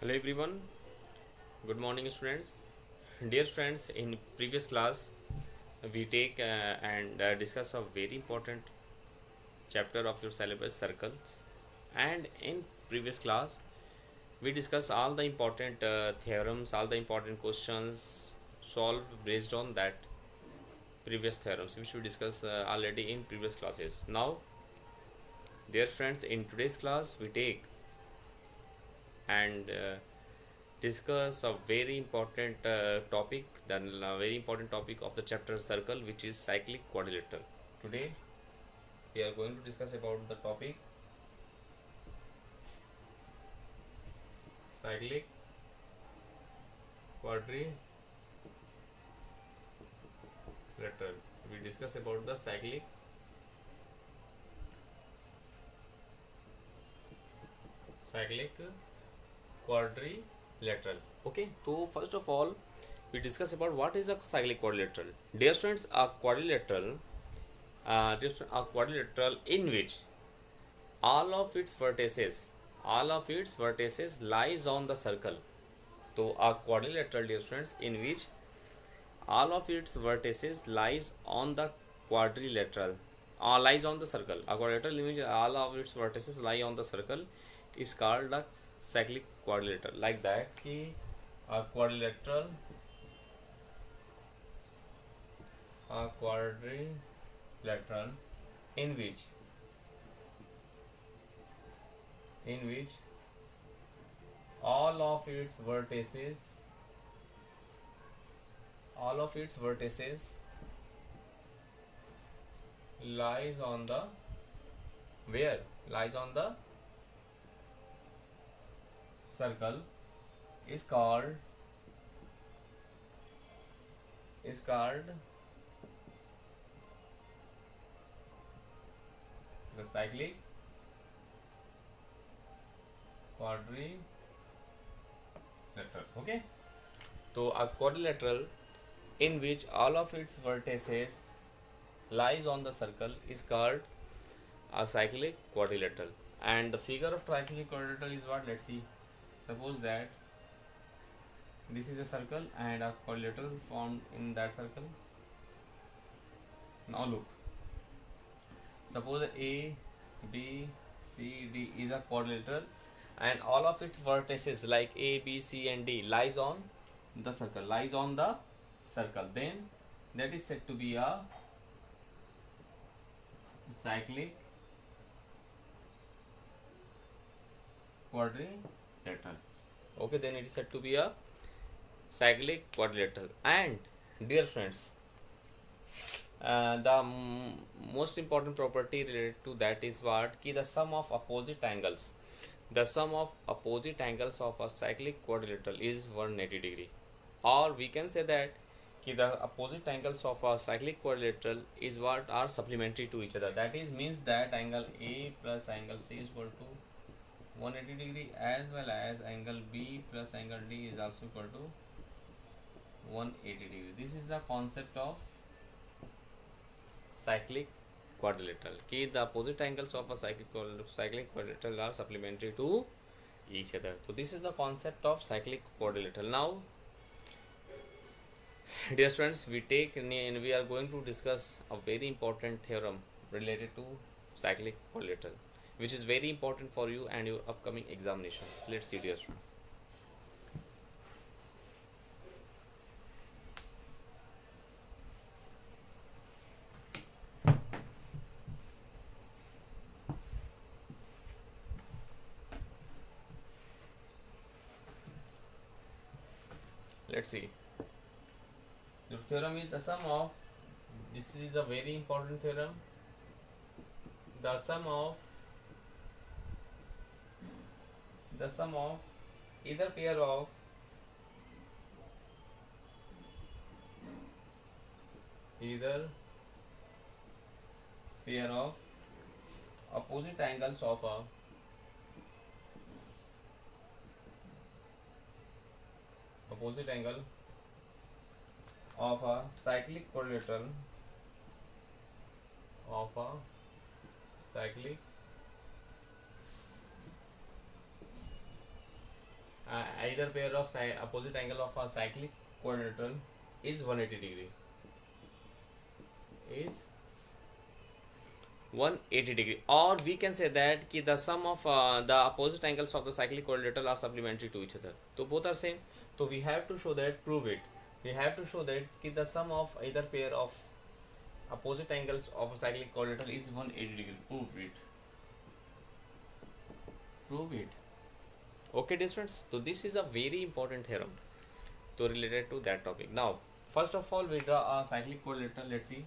Hello everyone, good morning students. Dear friends, in previous class we take and discuss a very important chapter of your syllabus circles, and in previous class we discuss all the important theorems, all the important questions solved based on that previous theorems which we discussed already in previous classes. Now dear friends, in today's class we take and discuss a very important topic, then a very important topic of the chapter circle, which is cyclic quadrilateral. Today we are going to discuss about the topic cyclic quadrilateral. We discuss about the cyclic quadrilateral. Okay, so first of all we discuss about what is a cyclic quadrilateral. Dear students, a quadrilateral, a quadrilateral in which all of its vertices lies on the circle. So a quadrilateral, dear students, in which all of its vertices lies on the quadrilateral, lies on the circle. A quadrilateral in which all of its vertices lie on the circle is called a cyclic quadrilateral. Like that, कि a quadrilateral, a quadrilateral in which all of its vertices lies on the where lies on the circle is called the cyclic quadrilateral. Okay, so a quadrilateral in which all of its vertices lies on the circle is called a cyclic quadrilateral. And the figure of cyclic quadrilateral is what? Let's see. Suppose that this is a circle and a quadrilateral formed in that circle. Now look, suppose A, B, C, D is a quadrilateral and all of its vertices like A, B, C and D lies on the circle, then that is said to be a cyclic quadrilateral. Okay, then it is said to be a cyclic quadrilateral. And dear friends, the most important property related to that is what? Ki the sum of opposite angles of a cyclic quadrilateral is 180 degree, or we can say that ki the opposite angles of a cyclic quadrilateral is what are supplementary to each other. That is means that angle A plus angle C is equal to 180 degree, as well as angle B plus angle D is also equal to 180 degree. This is the concept of cyclic quadrilateral, कि the opposite angles of a cyclic quadrilateral are supplementary to each other. So this is the concept of cyclic quadrilateral. Now dear students, we are going to discuss a very important theorem related to cyclic quadrilateral, which is very important for you and your upcoming examination. Let's see, dear students. Let's see. The theorem is the sum of, this is a very important theorem, the sum of either pair of opposite angles of a cyclic quadrilateral either pair of opposite angle of a cyclic quadrilateral is 180 degree, is 180 degree, or we can say that ki the sum of the opposite angles of the cyclic quadrilateral are supplementary to each other, so both are same. So we have to show that, prove it. We have to show that ki the sum of either pair of opposite angles of a cyclic quadrilateral is 180 degree. Prove it. Prove it. Okay, dear students. So this is a very important theorem to related to that topic. Now, first of all, we draw a cyclic quadrilateral. Let's see.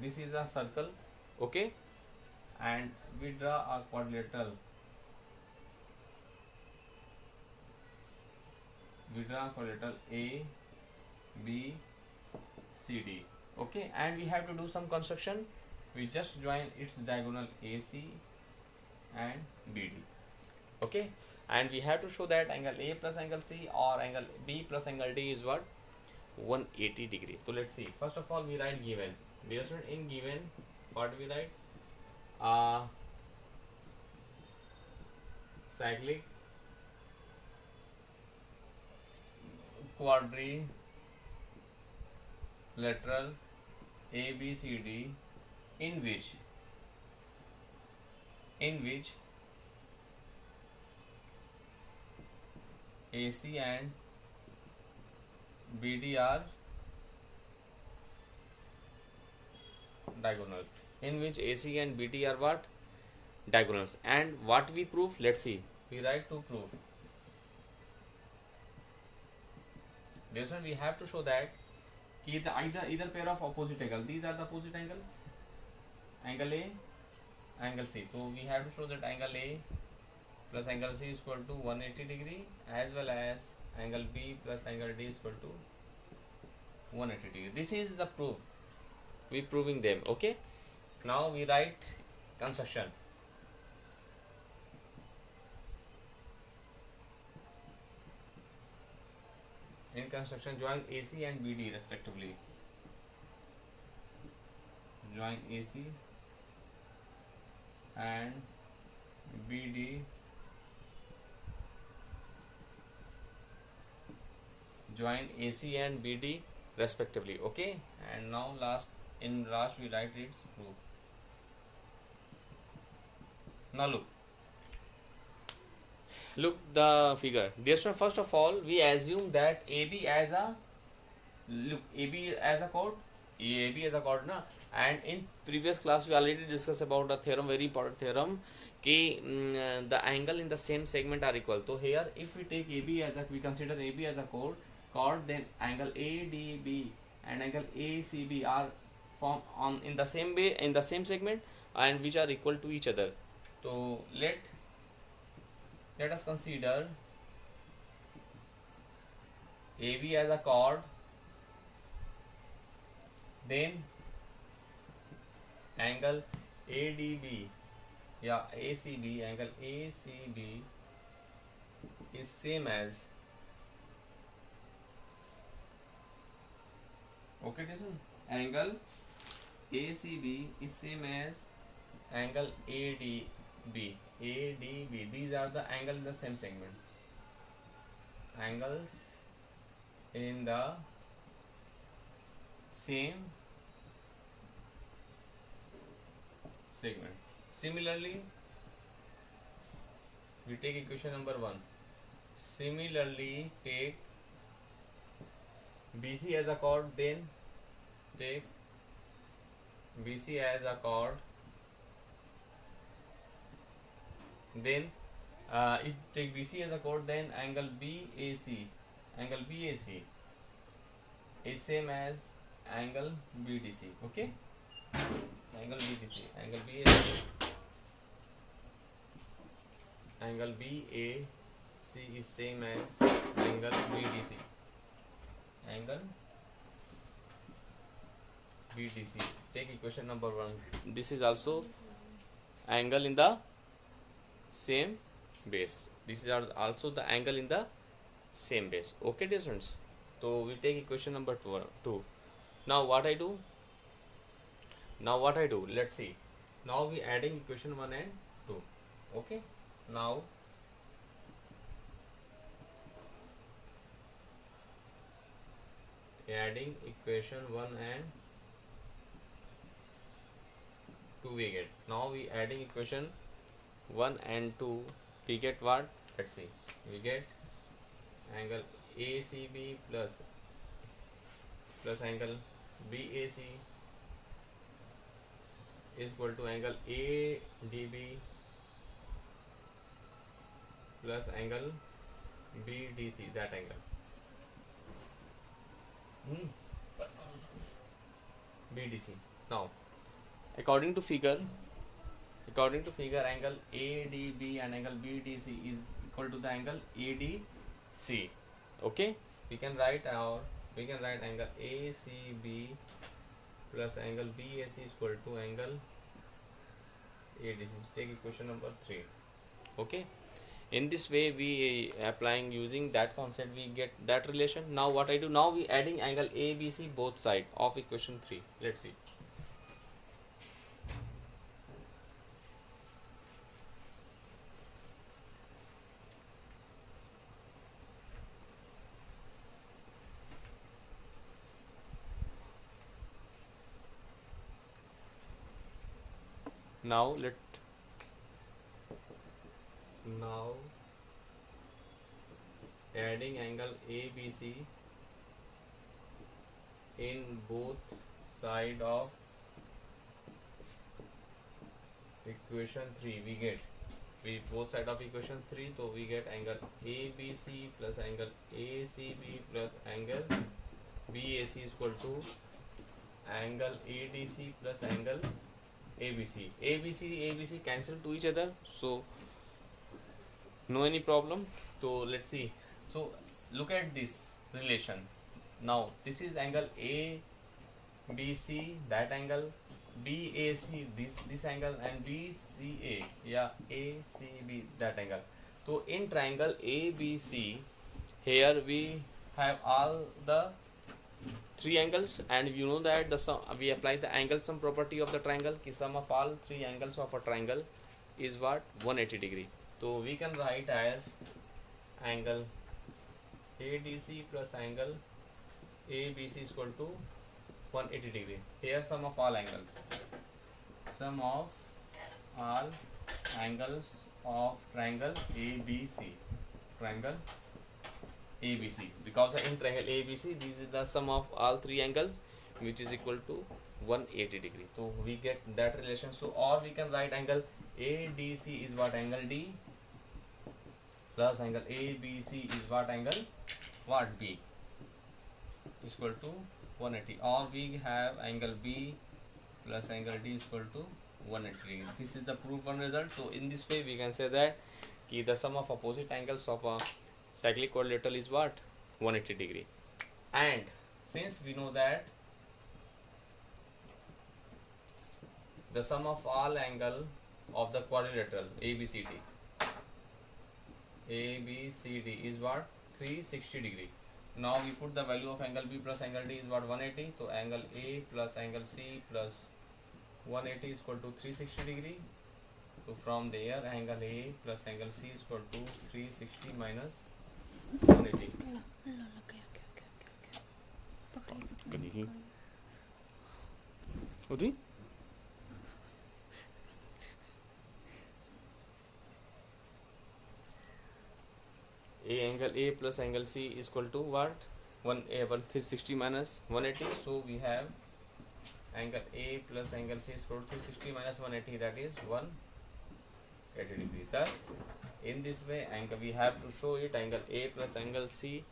This is a circle, okay, and we draw a quadrilateral. We draw quadrilateral A, B, C, D. Okay, and we have to do some construction. We just join its diagonal AC and BD. Okay, and we have to show that angle A plus angle C or angle B plus angle D is what? 180 degree. So let's see. First of all, we write given. Dear student, in given, what we write? Cyclic quadrilateral ABCD in which AC and BD are diagonals. In which AC and BD are what? Diagonals. And what we prove? Let's see. We write to prove. This one we have to show that either pair of opposite angle. These are the opposite angles. Angle A, angle C. So we have to show that angle A plus angle C is equal to 180 degree, as well as angle B plus angle D is equal to 180 degree. This is the proof. We proving them. Okay. Now we write construction. In construction, join AC and BD respectively. Join AC and BD. Join AC and BD respectively. Okay. And now last we write its proof. Now look the figure. Dear student, first of all, we assume that AB as a chord. AB as a chord, na. And in previous class we already discussed about a theorem, very important theorem, कि the angle in the same segment are equal. So here, if we take AB as we consider AB as a chord, then angle ADB and angle ACB are formed in the same way, in the same segment, and which are equal to each other. So let us consider AB as a chord, then angle ADB, ACB, angle ACB is same as, okay, listen, angle ACB is same as angle ADB. These are the angle in the same segment. Angles in the same segment. Similarly, we take equation number 1. Similarly, take BC as a chord, then take BC as a chord, then if take BC as a chord, then angle BAC is same as angle BDC. Okay, angle BDC, angle BAC is same as angle BDC. Take equation number 1. This is also angle in the same base. This is also the angle in the same base. Okay, dear students. So we take equation number 2. Now what I do? Let's see. Now we adding equation 1 and 2. Okay, now adding equation 1 and 2 we get. Now we adding equation 1 and 2, we get what? Let's see. We get angle ACB plus angle BAC is equal to angle ADB plus angle BDC, that angle. BDC. Now, according to figure, angle ADB and angle BDC is equal to the angle ADC. Okay, we can write angle ACB plus angle BAC is equal to angle ADC. Take equation number 3. Okay, in this way we applying using that concept, we get that relation. Now what I do, now we adding angle ABC both side of equation 3. Let's see. Now adding angle ABC in both side of equation 3, we get both side of equation 3, so we get angle ABC plus angle ACB plus angle BAC is equal to angle ADC plus angle ABC cancel to each other, so no any problem. So let's see. So look at this relation. Now this is angle ABC, that angle BAC, this angle, and BCA, yeah, ACB, that angle. So in triangle ABC, here we have all the three angles, and you know that the sum, we apply the angle sum property of the triangle. Ki sum of all three angles of a triangle is what? 180 degree. So we can write as angle ADC plus angle ABC is equal to 180 degree. Here sum of all angles. Sum of all angles of triangle ABC. Triangle ABC, because in triangle ABC this is the sum of all three angles, which is equal to 180 degree. So we get that relation. So or we can write angle ADC is what? Angle D plus angle ABC is what? Angle what? B is equal to 180. Or we have angle B plus angle D is equal to 180. This is the proof one result. So in this way we can say that the sum of opposite angles of a cyclic quadrilateral is what? 180 degree. And since we know that the sum of all angle of the quadrilateral ABCD is what? 360 degree. Now we put the value of angle B plus angle D is what? 180. So angle A plus angle C plus 180 is equal to 360 degree. So from there angle A plus angle C is equal to 360 minus 180. Angle A plus angle C is equal to what? 360 minus 180. So we have angle A plus angle C is equal to 360 minus 180, that is 180 degree. Thus in this way angle we have to show it angle A plus angle C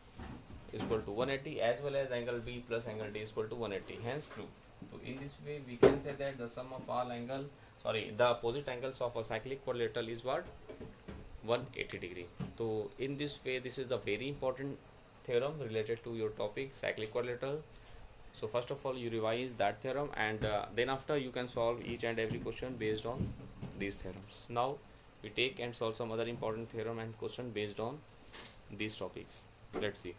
is equal to 180 as well as angle B plus angle D is equal to 180, hence true. So in this way we can say that the sum of all the opposite angles of a cyclic quadrilateral is what? 180 degree. So in this way this is the very important theorem related to your topic cyclic quadrilateral. So first of all you revise that theorem, and then after you can solve each and every question based on these theorems. Now we take and solve some other important theorem and question based on these topics. Let's see.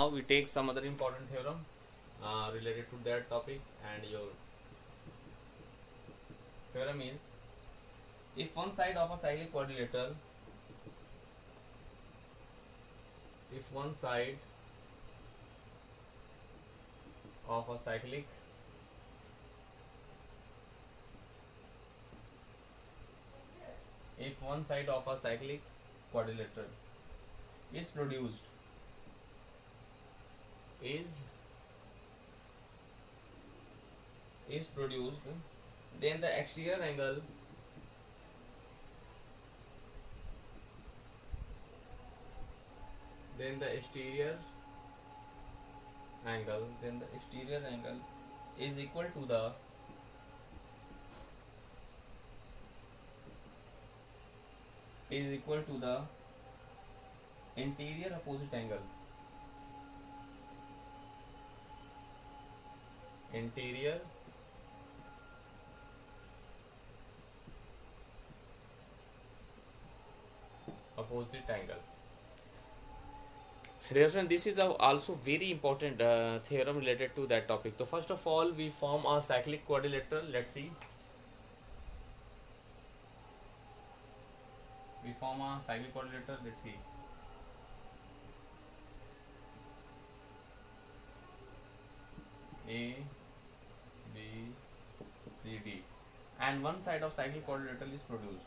now we take some other important theorem related to that topic, and your theorem is, if one side of a cyclic quadrilateral, if one side of a cyclic if one side of a cyclic quadrilateral is produced is produced, then the exterior angle then the exterior angle is equal to the interior opposite angle, interior opposite angle. Dear student, this is also very important theorem related to that topic. So first of all, we form a cyclic quadrilateral. Let's see. We form a cyclic quadrilateral. Let's see. A, B, C, D, and one side of cyclic quadrilateral is produced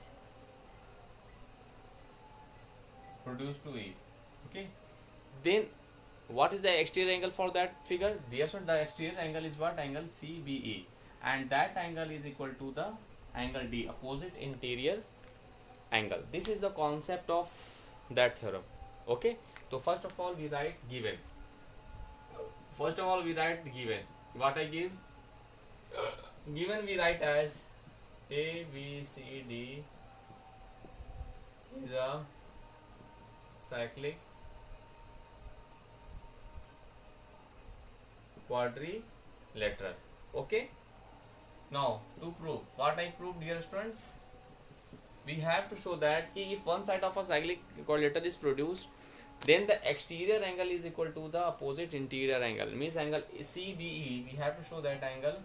to E. Okay. Then what is the exterior angle for that figure? Therefore the exterior angle is what? Angle CBE, and that angle is equal to the angle D, opposite interior angle. This is the concept of that theorem. Okay, so first of all we write given. What I give? Given we write as A, B, C, D is a cyclic quadrilateral. Okay, now to prove what I proved, dear students, we have to show that if one side of a cyclic quadrilateral is produced, then the exterior angle is equal to the opposite interior angle, means angle CBE. We have to show that angle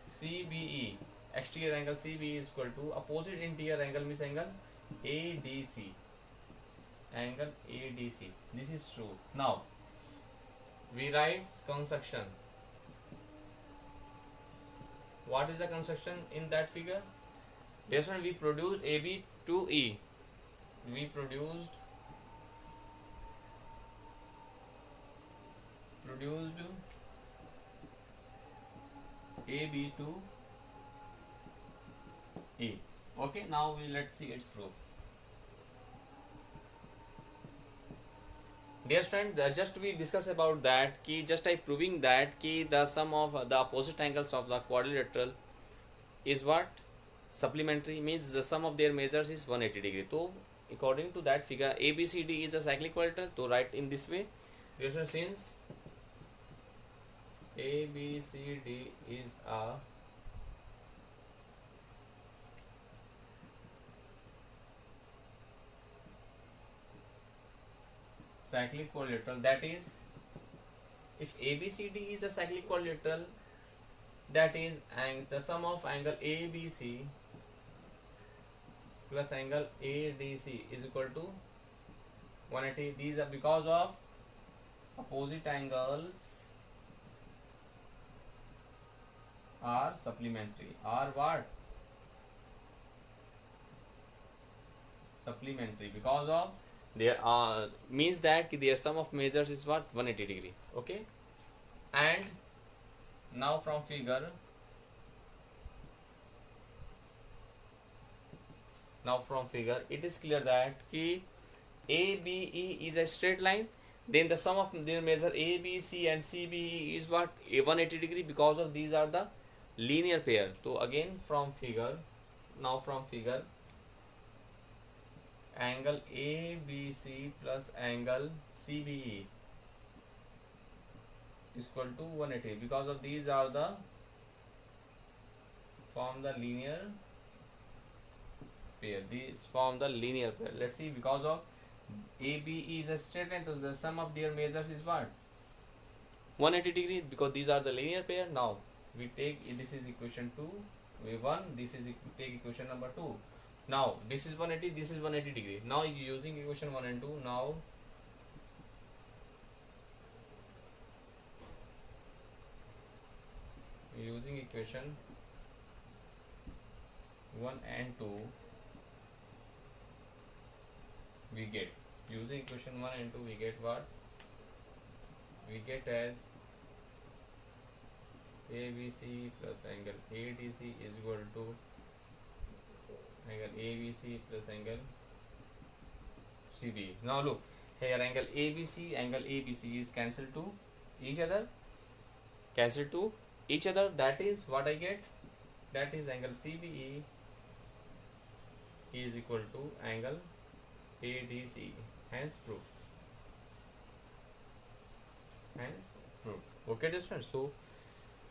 CBE, exterior angle CBE is equal to opposite interior angle, means angle ADC, this is true. Now we write construction. What is the construction in that figure? This one, we produced AB to E. We produced AB to E. Okay, now let's see its proof. Dear student, just we discuss about that ki just I proving that ki the sum of the opposite angles of the quadrilateral is what? Supplementary, means the sum of their measures is 180 degree. So according to that figure, ABCD is a cyclic quadrilateral. So write in this way. Dear student, since ABCD is a cyclic quadrilateral, that is, if ABCD is a cyclic quadrilateral, that is the sum of angle ABC plus angle ADC is equal to 180. These are because of opposite angles are supplementary. Are what? Supplementary, because of there are means that their sum of measures is what? 180 degree. Okay, and now from figure it is clear that ki ABE is a straight line, then the sum of their measure ABC and CBE is what? A 180 degree, because of these are the linear pair. So again from figure angle ABC plus angle CBE is equal to 180, because of these are the form the linear pair. Let's see, because of AB is a straight line, so the sum of their measures is what? 180 degree, because these are the linear pair. Now we take, this is equation 2, we 1, this is take equation number 2. Now this is 180, this is 180 degree. Now using equation 1 and 2, now using equation 1 and 2, we get, using equation 1 and 2, we get what? We get as ABC plus angle ADC is equal to angle ABC plus angle CB. Now look here, angle ABC is cancelled to each other, that is what I get, that is angle CBE is equal to angle ADC, hence proof. Okay, students. So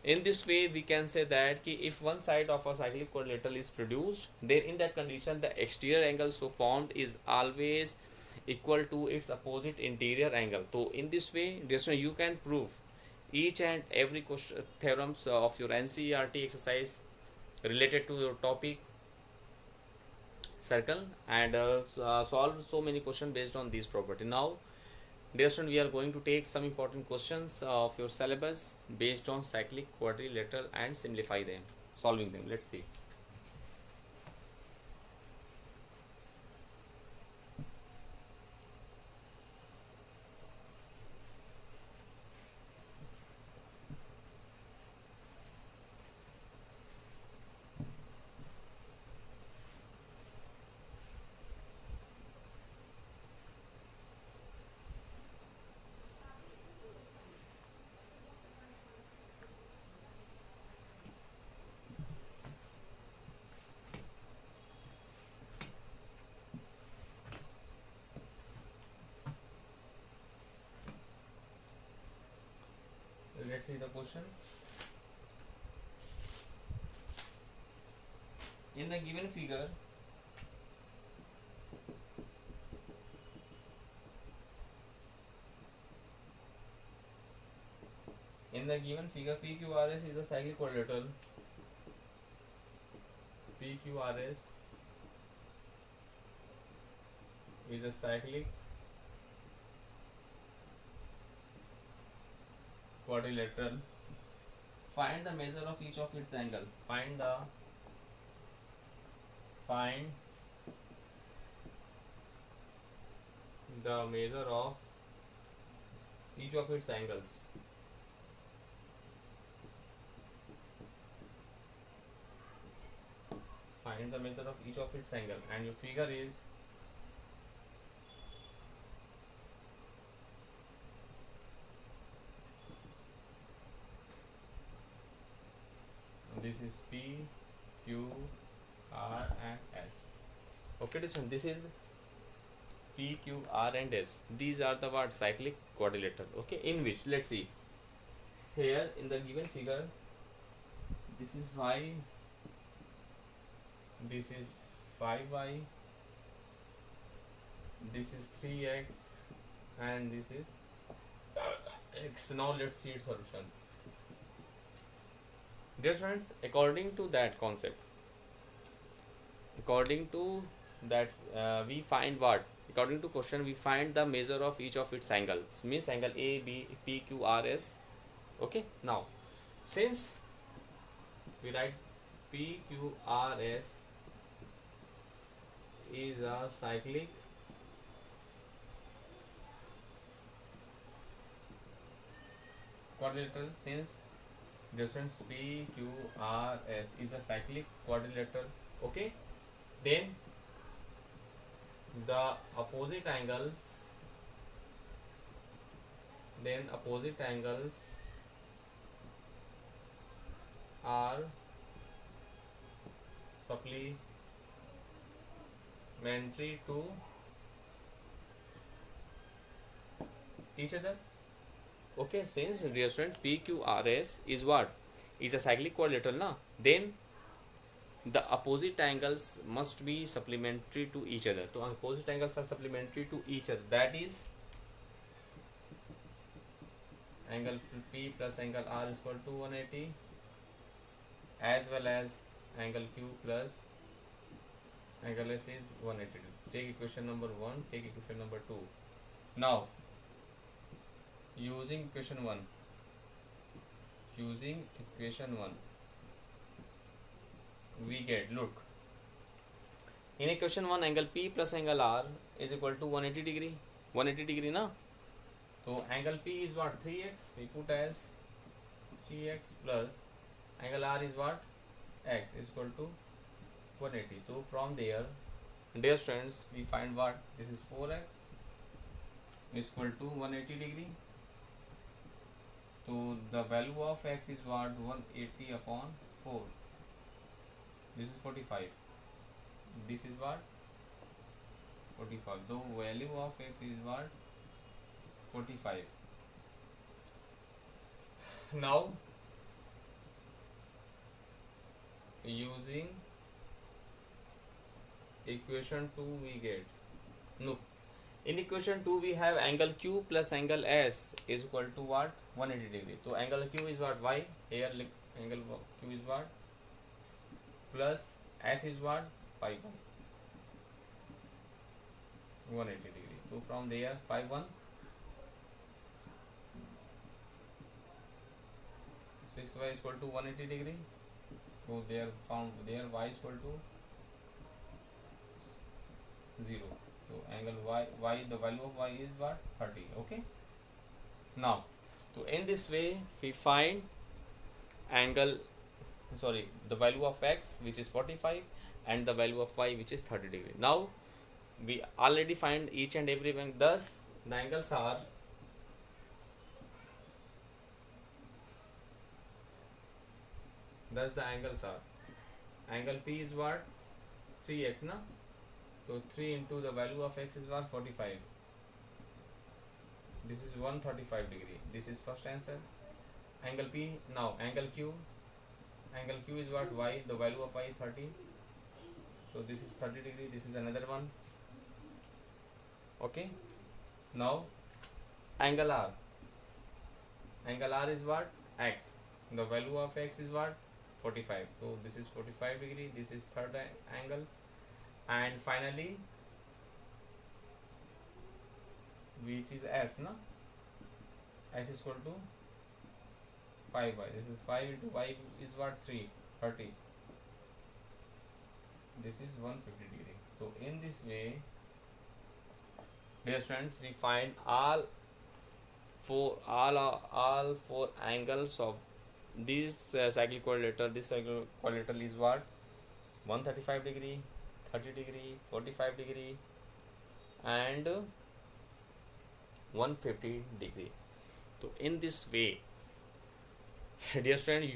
in this way we can say that if one side of a cyclic quadrilateral is produced, then in that condition the exterior angle so formed is always equal to its opposite interior angle. So in this way, dear students, you can prove each and every question, theorems of your NCERT exercise related to your topic circle, and solve so many questions based on these property. Now dear student, we are going to take some important questions of your syllabus based on cyclic quadrilateral and simplify them, solving them. Let's see. Let's see the question. In the given figure, PQRS is a cyclic quadrilateral. PQRS is a cyclic quadrilateral. Find the measure of each of its angle. Find the measure of each of its angles. Find the measure of each of its angle, and your figure is this is P, Q, R and S. Okay, this is P, Q, R and S. These are the what? Cyclic quadrilateral. Okay, in which, let's see, here in the given figure, this is Y, this is 5Y, this is 3X and this is X. Now let's see its solution. Dear friends, according to that concept, we find what? According to question, we find the measure of each of its angles, means angle A, B, P, Q, R, S. Okay, now since we write P, Q, R, S is a cyclic quadrilateral, since distance P, Q, R, S is a cyclic quadrilateral, okay, then the opposite angles are supplementary to each other. Okay, since dear student PQRS is what? Is a cyclic quadrilateral, na? Then the opposite angles must be supplementary to each other. So opposite angles are supplementary to each other, that is angle P plus angle R is equal to 180, as well as angle Q plus angle S is 180. Take equation number 1, take equation number 2. Now using equation 1, we get, look, in equation 1 angle P plus angle R is equal to 180 degree, 180 degree na. So angle P is what, 3x, we put as 3x plus angle R is what, x is equal to 180. So from there, dear friends, we find what, this is 4x is equal to 180 degree. So the value of x is what, 180 upon 4. This is 45. This is what, 45. The value of x is what, 45. Now using equation 2 we get, no, in equation 2 we have angle Q plus angle S is equal to what, 180 degree. So angle Q is what, y, here angle Q is what, plus S is what, pi 180 degree. So from there, phi 1, 6y is equal to 180 degree. So there found there y is equal to 0. So angle y, the value of y is what, 30. Okay. Now, so in this way we find the value of x, which is 45, and the value of y, which is 30 degree. Now we already find each and every one. Thus the angles are angle P is what, 3x na. So 3 into the value of x is what, 45. This is 135 degree. This is first answer. Angle P. Now angle Q is what, y, the value of y 30. So this is 30 degree. This is another one. Okay. Now angle R is what, x, the value of x is what, 45. So this is 45 degree. This is third angles. And finally, which is S na, S is equal to 5y. This is 5 into y is what, 30. This is 150 degree. So in this way, dear friends, we find all four angles of this cyclic quadrilateral. This cyclic quadrilateral is what, 135 degree, 30 degree, 45 degree, and 150 degree. So in this way, dear friend,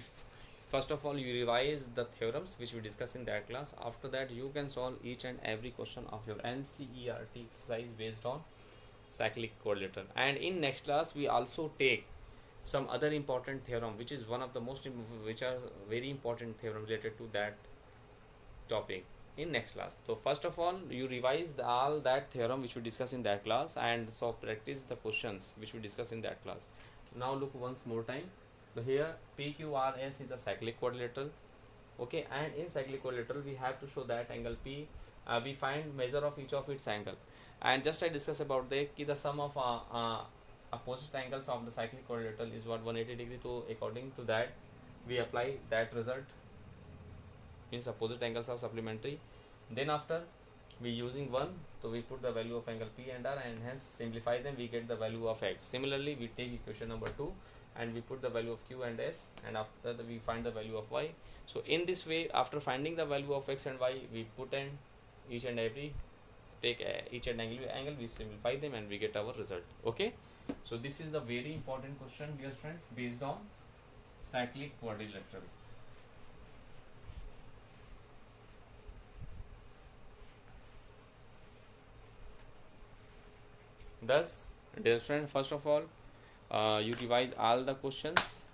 first of all you revise the theorems which we discussed in that class. After that you can solve each and every question of your NCERT exercise based on cyclic quadrilateral. And in next class we also take some other important theorem, which is one of the which are very important theorem related to that topic in next class. So first of all you revise all that theorem which we discussed in that class, and so practice the questions which we discussed in that class. Now look once more time. So here PQRS is the cyclic quadrilateral. Okay, and in cyclic quadrilateral we have to show that angle P, we find measure of each of its angle, and just I discuss about the sum of opposite angles of the cyclic quadrilateral is what, 180 degree. So according to that we apply that result, means opposite angles are supplementary. Then after we using 1, so we put the value of angle P and R, and hence simplify them, we get the value of x. Similarly we take equation number 2 and we put the value of Q and S, and after that we find the value of y. So in this way, after finding the value of x and y, we put in each and every, take each and angle, we simplify them, and we get our result. Okay, so this is the very important question, dear friends, based on cyclic quadrilateral. Thus, dear friend, first of all you revise all the questions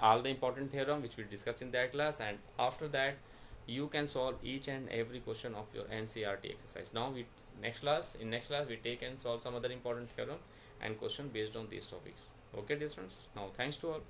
all the important theorem which we discussed in that class, and after that you can solve each and every question of your NCERT exercise. Now we next class we take and solve some other important theorem and question based on these topics. Okay dear students, now thanks to all.